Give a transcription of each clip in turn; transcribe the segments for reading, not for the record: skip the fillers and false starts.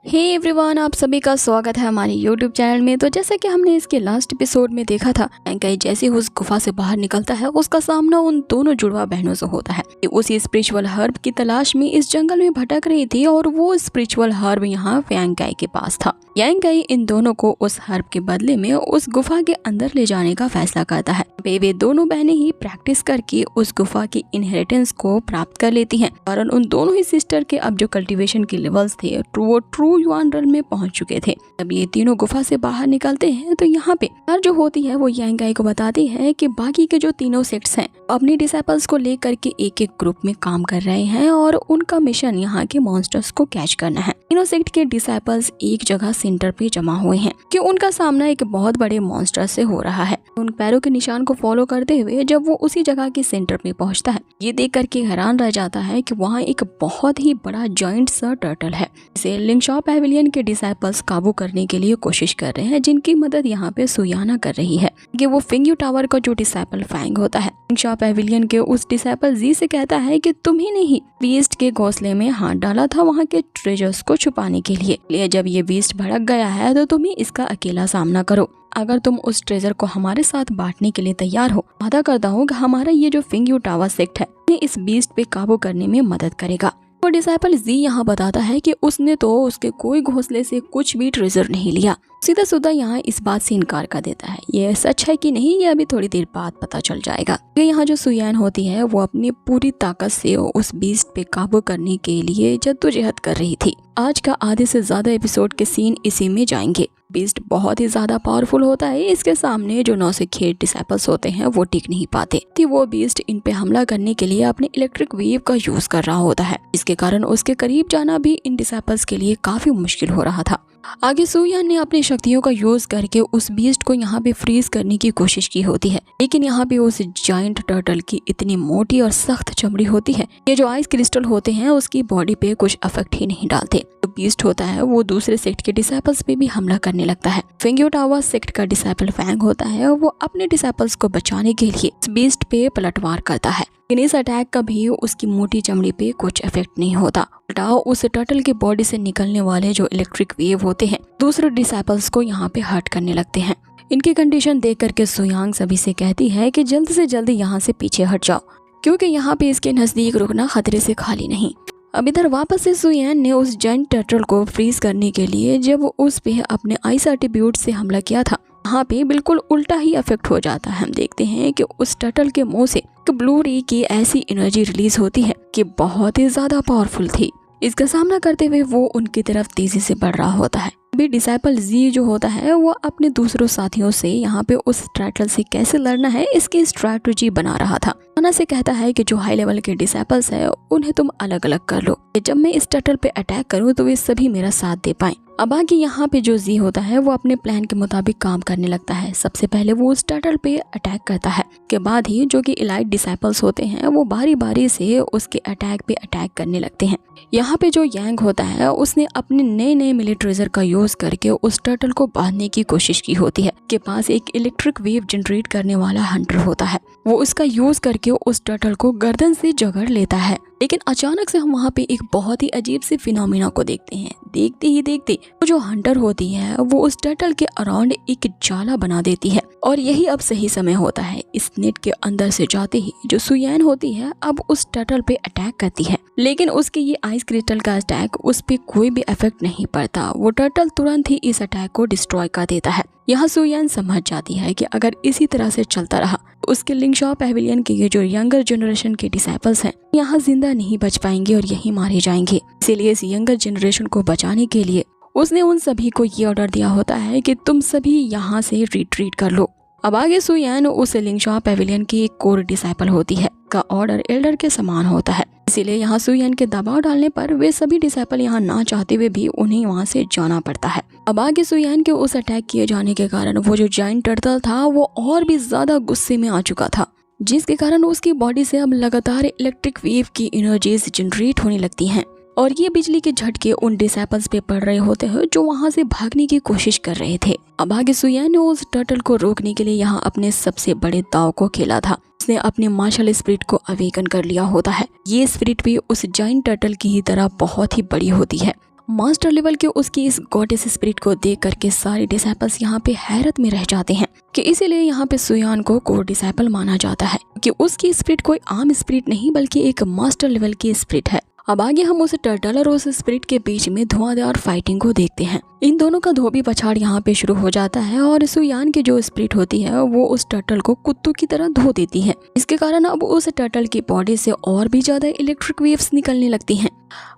Hey everyone, आप सभी का स्वागत है हमारे यूट्यूब चैनल में। तो जैसा कि हमने इसके लास्ट एपिसोड में देखा था, एंकाई जैसे उस गुफा से बाहर निकलता है उसका सामना उन दोनों जुड़वा बहनों से होता है। उसी स्पिरिचुअल हर्ब की तलाश में इस जंगल में भटक रही थी और वो स्पिरिचुअल हर्ब यहाँ यांकाई के पास था। यांकाई इन दोनों को उस हर्ब के बदले में उस गुफा के अंदर ले जाने का फैसला करता है। वे दोनों बहनें ही प्रैक्टिस करके उस गुफा की इनहेरिटेंस को प्राप्त कर लेती हैं, कारण उन दोनों ही सिस्टर के अब जो कल्टीवेशन के लेवल्स थे वो ट्रू युआन रेल्म में पहुंच चुके थे। जब ये तीनों गुफा से बाहर निकलते हैं तो यहाँ पे हर जो होती है वो यांकाई को बताती है कि बाकी के जो तीनों सेक्ट्स हैं अपनी डिसाइपल्स को लेकर के एक एक ग्रुप में काम कर रहे हैं और उनका मिशन यहाँ के मॉन्स्टर्स को कैच करना है। तीनों सेक्ट के डिसाइपल्स एक जगह सेंटर पे जमा हुए हैं कि उनका सामना एक बहुत बड़े मॉन्स्टर से हो रहा है। उन पैरों के निशान को फॉलो करते हुए जब वो उसी जगह के सेंटर पे पहुंचता है, ये देख करके हैरान रह जाता है कि वहाँ एक बहुत ही बड़ा जॉइंट सा टर्टल है। इसे लिंगशॉ पैविलियन के डिसाइपल्स काबू करने के लिए कोशिश कर रहे हैं, जिनकी मदद यहाँ पे सुयाना कर रही है। कि वो फिंग्यू टावर का जो डिसाइपल फैंग होता है, लिंगशॉ पैविलियन के उस डिसाइपल जी से कहता है कि तुम्ही ने ही बीस्ट के घोंसले में हाथ डाला था वहाँ के ट्रेजर्स को छुपाने के लिए। जब ये बीस्ट भड़क गया है तो तुम ही इसका अकेला सामना करो। अगर तुम उस ट्रेजर को हमारे साथ बांटने के लिए तैयार हो, वादा करता हूँ कि हमारा ये जो फिंग्यू टावर सेक्ट है इस बीस्ट पे काबू करने में मदद करेगा। वो डिसाइपल जी यहाँ बताता है कि उसने तो उसके कोई घोंसले से कुछ भी ट्रेजर नहीं लिया। सीधा सुधा यहाँ इस बात से इनकार कर देता है। ये सच है कि नहीं, ये अभी थोड़ी देर बाद पता चल जाएगा। यहाँ जो सुयान होती है वो अपनी पूरी ताकत से उस बीस्ट पे काबू करने के लिए जद्दोजहद कर रही थी। आज का आधे से ज्यादा एपिसोड के सीन इसी में जाएंगे। बीस्ट बहुत ही ज्यादा पावरफुल होता है। इसके सामने जो नौसिखिए डिसाइपल्स होते हैं वो टिक नहीं पाते थी। वो बीस्ट इन पे हमला करने के लिए अपने इलेक्ट्रिक वेव का यूज कर रहा होता है, जिसके कारण उसके करीब जाना भी इन डिसाइपल्स के लिए काफी मुश्किल हो रहा था। आगे सुयान ने अपनी शक्तियों का यूज करके उस बीस्ट को यहाँ पे फ्रीज करने की कोशिश की होती है, लेकिन यहाँ पे उस जायंट टर्टल की इतनी मोटी और सख्त चमड़ी होती है, ये जो आइस क्रिस्टल होते हैं उसकी बॉडी पे कुछ इफेक्ट ही नहीं डालते। तो बीस्ट होता है वो दूसरे सेक्ट के डिसाइपल्स पे भी हमला करने लगता है। फिंग्यू टावर सेक्ट का डिसाइपल फैंग होता है, वो अपने डिसाइपल्स को बचाने के लिए इस बीस्ट पे पलटवार करता है, लेकिन इस अटैक का भी उसकी मोटी चमड़ी पे कुछ इफेक्ट नहीं होता। उल्टा उस टर्टल की बॉडी से निकलने वाले जो इलेक्ट्रिक वेव होते हैं दूसरे डिसाइपल्स को यहाँ पे हर्ट करने लगते हैं। इनकी कंडीशन देख करके सुयांग सभी से कहती है कि जल्द से जल्द यहाँ से पीछे हट जाओ, क्योंकि यहाँ पे इसके नजदीक रुकना खतरे से खाली नहीं। अब इधर वापस से सुयान ने उस जायंट टर्टल को फ्रीज करने के लिए जब उस पे अपने आइस एट्रीब्यूट से हमला किया था, वहाँ पे बिल्कुल उल्टा ही इफेक्ट हो जाता है। हम देखते हैं कि उस टर्टल के मुंह से ब्लू रे की ऐसी एनर्जी रिलीज होती है कि बहुत ही ज्यादा पावरफुल थी। इसका सामना करते हुए वो उनकी तरफ तेजी से बढ़ रहा होता है। अभी डिसाइपल जी जो होता है वो अपने दूसरों साथियों से यहाँ पे उस टर्टल से कैसे लड़ना है इसकी स्ट्रैटेजी बना रहा था। अना से कहता है कि जो हाई लेवल के डिसाइपल्स है उन्हें तुम अलग अलग कर लो, जब मैं इस टर्टल पे अटैक करूँ तो वे सभी मेरा साथ दे पाएं। अब आगे यहाँ पे जो जी होता है वो अपने प्लान के मुताबिक काम करने लगता है। सबसे पहले वो उस टर्टल पे अटैक करता है, के बाद ही जो कि इलाइट डिसाइपल्स होते हैं वो बारी बारी से उसके अटैक पे अटैक करने लगते हैं। यहाँ पे जो यांग होता है उसने अपने नए नए मिले ट्रेजर का यूज करके उस टर्टल को बांधने की कोशिश की होती है। के पास एक इलेक्ट्रिक वेव जनरेट करने वाला हंटर होता है, वो उसका यूज करके उस टर्टल को गर्दन से जकड़ लेता है। लेकिन अचानक से हम वहाँ पे एक बहुत ही अजीब सी फिनोमिना को देखते हैं। देखते ही देखते वो जो हंटर होती है वो उस टर्टल के अराउंड एक जाला बना देती है, और यही अब सही समय होता है। इस नेट के अंदर से जाते ही जो सुयान होती है अब उस टर्टल पे अटैक करती है, लेकिन उसके ये आइस क्रिस्टल का अटैक उस पे कोई भी इफेक्ट नहीं पड़ता। वो टर्टल तुरंत ही इस अटैक को डिस्ट्रॉय कर देता है। यहाँ सुयान समझ जाती है कि अगर इसी तरह से चलता रहा तो उसके लिंगशॉ पैविलियन के ये जो यंगर जनरेशन के डिसाइपल्स हैं यहाँ जिंदा नहीं बच पाएंगे और यही मारे जाएंगे। इसीलिए इस यंगर जनरेशन को बचाने के लिए उसने उन सभी को ये ऑर्डर दिया होता है कि तुम सभी यहाँ से रिट्रीट कर लो। अब आगे सुयान उस लिंगशॉ पैविलियन की एक कोर डिसाइपल होती है, का ऑर्डर एल्डर के समान होता है। इसीलिए यहाँ सुयान के दबाव डालने पर वे सभी डिसाइपल यहाँ ना चाहते हुए भी उन्हें वहाँ से जाना पड़ता है। अब आगे सुयान के उस अटैक किए जाने के कारण वो जो जायंट टर्टल था वो और भी ज्यादा गुस्से में आ चुका था, जिसके कारण उसकी बॉडी से अब लगातार इलेक्ट्रिक वेव की एनर्जीज जनरेट होने लगती हैं, और ये बिजली के झटके उन डिसाइपल्स पे पड़ रहे होते हैं जो वहाँ से भागने की कोशिश कर रहे थे। अब आगे सुयान ने उस टर्टल को रोकने के लिए यहाँ अपने सबसे बड़े दाव को खेला था। उसने अपने मार्शल स्पिरिट को अवेकन कर लिया होता है। ये स्पिरिट भी उस जायंट टर्टल की ही तरह बहुत ही बड़ी होती है मास्टर लेवल के उसकी इस गॉडेस स्पिरिट को देख करके सारे डिसाइपल्स यहाँ पे हैरत में रह जाते हैं कि इसीलिए यहाँ पे सुयान को कोर डिसाइपल माना जाता है कि उसकी स्पिरिट कोई आम स्पिरिट नहीं बल्कि एक मास्टर लेवल की स्पिरिट है। अब आगे हम उस टर्टल और उस स्पिरिट के बीच में धुआंधार फाइटिंग को देखते हैं। इन दोनों का धोबी पछाड़ यहाँ पे शुरू हो जाता है और सुयान की जो स्पिरिट होती है वो उस टर्टल को कुत्तों की तरह धो देती है। इसके कारण अब उस टर्टल की बॉडी से और भी ज्यादा इलेक्ट्रिक वेव्स निकलने लगती हैं।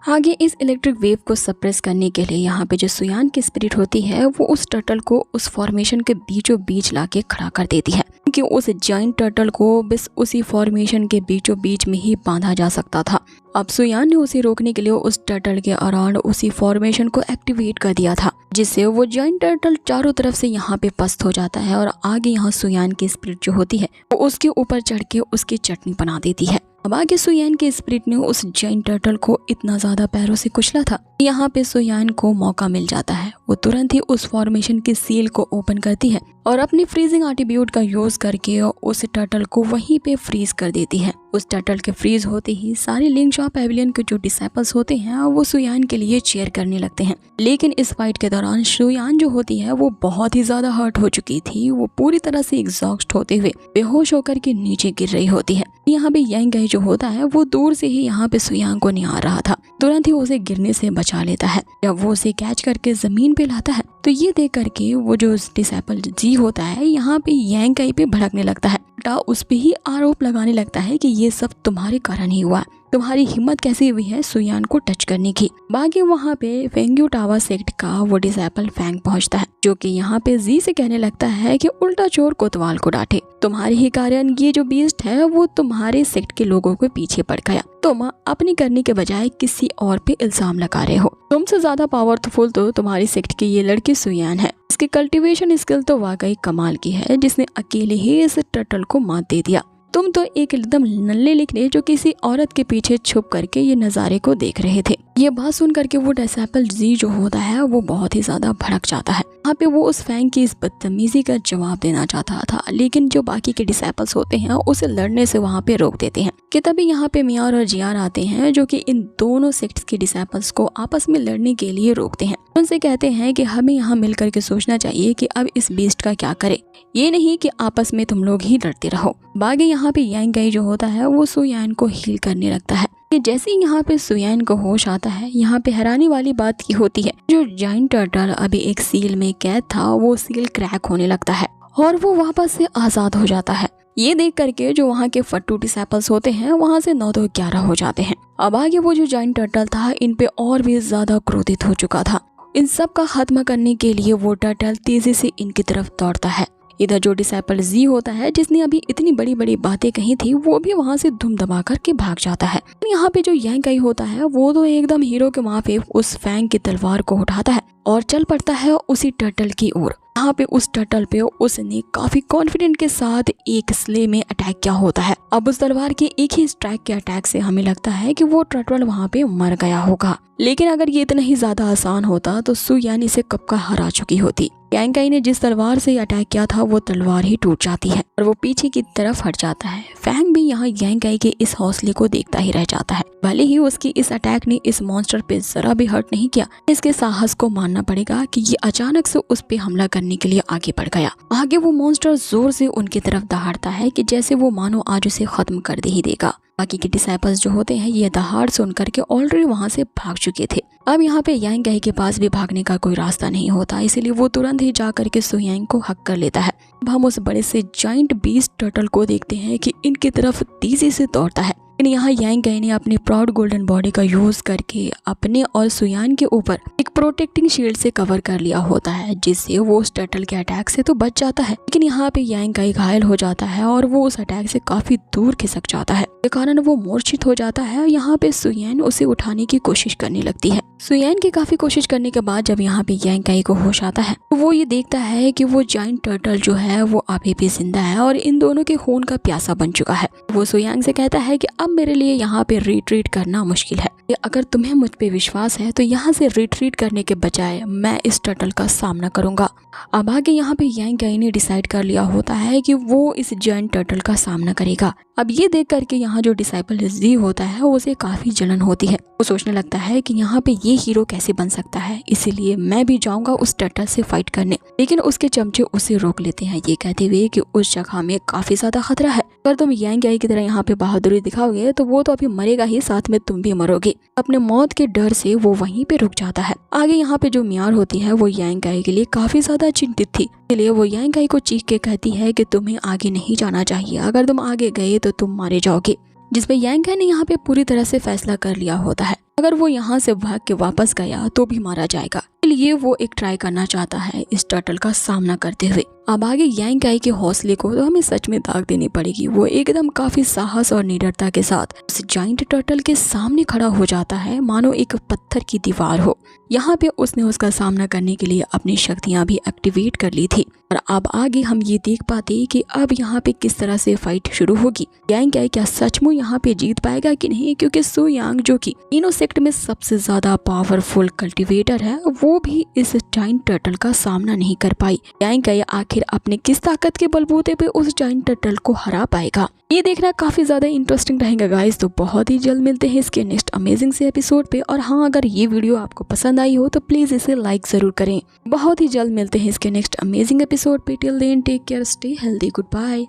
आगे इस इलेक्ट्रिक वेव को सप्रेस करने के लिए यहाँ पे जो सुयान की स्पिरिट होती है वो उस टर्टल को उस फॉर्मेशन के बीचों बीच लाके खड़ा कर देती है, क्योंकि उस जाइंट टर्टल को बस उसी फॉर्मेशन के बीचों बीच में ही बांधा जा सकता था। अब सुयान ने उसे रोकने के लिए उस टर्टल के अराउंड उसी फॉर्मेशन को एक्टिवेट कर दिया था, जिससे वो जाइंट टर्टल चारों तरफ से यहाँ पे पस्त हो जाता है और आगे यहाँ सुयान की स्पिरिट जो होती है वो उसके ऊपर चढ़ के उसकी चटनी बना देती है। अब आगे सुयान के स्पिरिट ने उस जाइंट टर्टल को इतना ज्यादा पैरों से कुचला था, यहाँ पे सुयान को मौका मिल जाता है। वो तुरंत ही उस फॉर्मेशन की सील को ओपन करती है और अपनी फ्रीजिंग एट्रीब्यूट का यूज करके उस टर्टल को वहीं पे फ्रीज कर देती है। उस टर्टल के फ्रीज होते ही सारे लिंगशॉ पेविलियन के जो डिसाइपल्स होते हैं वो सुयान के लिए चीयर करने लगते हैं। लेकिन इस फाइट के दौरान सुयान जो होती है वो बहुत ही ज्यादा हर्ट हो चुकी थी। वो पूरी तरह से एग्जॉस्ट होते हुए बेहोश होकर के नीचे गिर रही होती है। यहाँ पे यांग गाई जो होता है वो दूर से ही यहाँ पे सुयान को निहार रहा था, तुरंत ही उसे गिरने से बचा लेता है। जब वो उसे कैच करके जमीन पे लाता है तो ये देख करके वो जो डिसाइपल जी होता है यहाँ पे यांग गाई पे भड़कने लगता है, उस पे ही आरोप लगाने लगता है कि ये सब तुम्हारे कारण ही हुआ, तुम्हारी हिम्मत कैसी हुई है सुयान को टच करने की। बाकी वहाँ पे फेंग्यू टावा सेक्ट का वो डिसाइपल फैंग पहुँचता है, जो कि यहाँ पे जी से कहने लगता है कि उल्टा चोर कोतवाल को डांटे, तुम्हारे ही कारण ये जो बीस्ट है वो तुम्हारे सेक्ट के लोगों के पीछे पड़ गया। तुम अपनी करने के बजाय किसी और पे इल्जाम लगा रहे हो। तुमसे ज्यादा पावरफुल तो तुम्हारी सेक्ट की ये लड़की सुयान है। इसकी कल्टीवेशन स्किल तो वाकई कमाल की है, जिसने अकेले ही इस टर्टल को मात दे दिया। तुम तो एक एकदम नल्ले लिखने जो किसी औरत के पीछे छुप करके ये नज़ारे को देख रहे थे। ये बात सुन करके वो डिसाइपल जी जो होता है वो बहुत ही ज्यादा भड़क जाता है। यहाँ पे वो उस फैंग की इस बदतमीजी का जवाब देना चाहता था, लेकिन जो बाकी के डिसाइपल्स होते हैं उसे लड़ने से वहाँ पे रोक देते हैं। कि तभी यहाँ पे मियार और जियार आते हैं, जो कि इन दोनों सेक्ट्स के डिसाइपल्स को आपस में लड़ने के लिए रोकते हैं। उनसे कहते हैं कि हमें यहाँ मिलकर के सोचना चाहिए कि अब इस बीस्ट का क्या करे, ये नहीं कि आपस में तुम लोग ही लड़ते रहो। बाकी यहाँ पे यांग गाई जो होता है वो सुयान को हील करने लगता है। कि जैसे ही यहाँ पे सुयान को होश आता है, यहाँ पे हैरानी वाली बात की होती है, जो जाइंट टर्टल अभी एक सील में कैद था वो सील क्रैक होने लगता है और वो वापस से आजाद हो जाता है। ये देख करके जो वहाँ के फट्टू डिसाइपल्स होते हैं वहाँ से 9 तो 11 हो जाते हैं। अब आगे वो जो जाइंट टर्टल था इन पे और भी ज्यादा क्रोधित हो चुका था। इन सब का खात्मा करने के लिए वो टर्टल तेजी से इनकी तरफ दौड़ता है। इधर जो डिसाइपल जी होता है, जिसने अभी इतनी बड़ी बड़ी बातें कही थी, वो भी वहाँ से धूम दबा करके भाग जाता है। यहाँ पे जो यांग गाई होता है वो तो एकदम हीरो के माफिक उस फैंग की तलवार को उठाता है और चल पड़ता है उसी टर्टल की ओर। यहाँ पे उस टर्टल पे उसने काफी कॉन्फिडेंट के साथ एक स्ले में अटैक किया होता है। अब उस तलवार के एक ही स्ट्राइक के अटैक से हमें लगता है कि वो टर्टल वहाँ पे मर गया होगा। लेकिन अगर ये इतना ही ज्यादा आसान होता तो सुयान इसे कब का हरा चुकी होती। यांग गाई ने जिस तलवार से अटैक किया था वो तलवार ही टूट जाती है और वो पीछे की तरफ हट जाता है। फैंग भी यहाँ यांग गाई के इस हौसले को देखता ही रह जाता है। भले ही उसकी इस अटैक ने इस मॉन्स्टर पे जरा भी हर्ट नहीं किया, इसके साहस को मानना पड़ेगा कि ये अचानक से उस पे हमला करने के लिए आगे बढ़ गया। आगे वो मॉन्स्टर जोर से उनकी तरफ दहाड़ता है कि जैसे वो मानो आज उसे खत्म कर दे ही देगा। बाकी के डिसाइपल्स जो होते हैं ये दहाड़ सुन करके ऑलरेडी वहाँ से भाग चुके थे। अब यहाँ पे यांग गाई के पास भी भागने का कोई रास्ता नहीं होता, इसीलिए वो तुरंत ही जा करके सुयांग को हक कर लेता है। अब हम उस बड़े से जाइंट बीस्ट टर्टल को देखते हैं कि इनकी तरफ तेजी से दौड़ता है। लेकिन यहाँ यांग गाई ने अपने प्राउड गोल्डन बॉडी का यूज करके अपने और सुयान के ऊपर एक प्रोटेक्टिंग शील्ड से कवर कर लिया होता है, जिससे वो उस टर्टल के अटैक से तो बच जाता है। लेकिन यहाँ पे यांग गाई घायल हो जाता है और वो उस अटैक से काफी दूर खिसक जाता है, के कारण वो मूर्छित हो जाता है। यहाँ पे सुयान उसे उठाने की कोशिश करने लगती है। सुयान की काफी कोशिश करने के बाद जब यहाँ पे यांग गाई को होश आता है तो वो ये देखता है कि वो जाइंट टर्टल जो है वो अभी भी जिंदा है और इन दोनों के खून का प्यासा बन चुका है। वो सुयांग से कहता है कि अब मेरे लिए यहाँ पे रिट्रीट करना मुश्किल है। अगर तुम्हें मुझ पे विश्वास है तो यहाँ से रिट्रीट करने के बजाय मैं इस टर्टल का सामना करूंगा। अब आगे यहाँ पे यांग गाई ने डिसाइड कर लिया होता है कि वो इस जायंट टर्टल का सामना करेगा। अब ये देख करके यहाँ जो डिसाइपल जी होता है उसे काफी जलन होती है। वो सोचने लगता है कि यहाँ पे ये हीरो कैसे बन सकता है, इसीलिए मैं भी जाऊंगा उस टर्टल से फाइट करने। लेकिन उसके चमचे उसे रोक लेते हैं, ये कहते हुए कि उस जगह में काफी ज्यादा खतरा है। अगर तुम यांग गाई की तरह यहाँ पे बहादुरी दिखाओगे तो वो तो अभी मरेगा ही, साथ में तुम भी मरोगे। अपने मौत के डर से वो वहीं पे रुक जाता है। आगे यहाँ पे जो मियार होती है वो यांग गाई के लिए काफी ज्यादा चिंतित थी, इसलिए वो यांग गाई को चीख के कहती है कि तुम्हें आगे नहीं जाना चाहिए, अगर तुम आगे गए तो तुम मारे जाओगे। जिसपे यांग गाई ने यहाँ पे पूरी तरह से फैसला कर लिया होता है, अगर वो यहाँ से भाग के वापस गया तो भी मारा जाएगा। इसलिए वो एक ट्राई करना चाहता है इस टर्टल का सामना करते हुए। अब आगे यांग गाई के हौसले को तो हमें सच में दाग देनी पड़ेगी। वो एकदम काफी साहस और निडरता के साथ उस जाइंट टर्टल के सामने खड़ा हो जाता है, मानो एक पत्थर की दीवार हो। यहाँ पे उसने उसका सामना करने के लिए अपनी शक्तियां भी एक्टिवेट कर ली थी। और अब आगे हम ये देख पाते कि अब यहाँ पे किस तरह से फाइट शुरू होगी। यांग गाई क्या सचमुच यहाँ पे जीत पाएगा कि नहीं, क्योंकि सु यांग जो कि तीनों सेक्ट में सबसे ज्यादा पावरफुल कल्टीवेटर है, वो भी इस जाइंट टर्टल का सामना नहीं कर पाई। यांग गाई आखिर अपने किस ताकत के बलबूते पे उस जाइंट टर्टल को हरा पाएगा, ये देखना काफी ज्यादा इंटरेस्टिंग रहेगा गाइस। तो बहुत ही जल्द मिलते हैं इसके नेक्स्ट अमेजिंग से एपिसोड पे। और हाँ, अगर ये वीडियो आपको पसंद आई हो तो प्लीज इसे लाइक जरूर करें। बहुत ही जल्द मिलते हैं इसके नेक्स्ट अमेजिंग एपिसोड पे। Till then take care, stay healthy, good bye.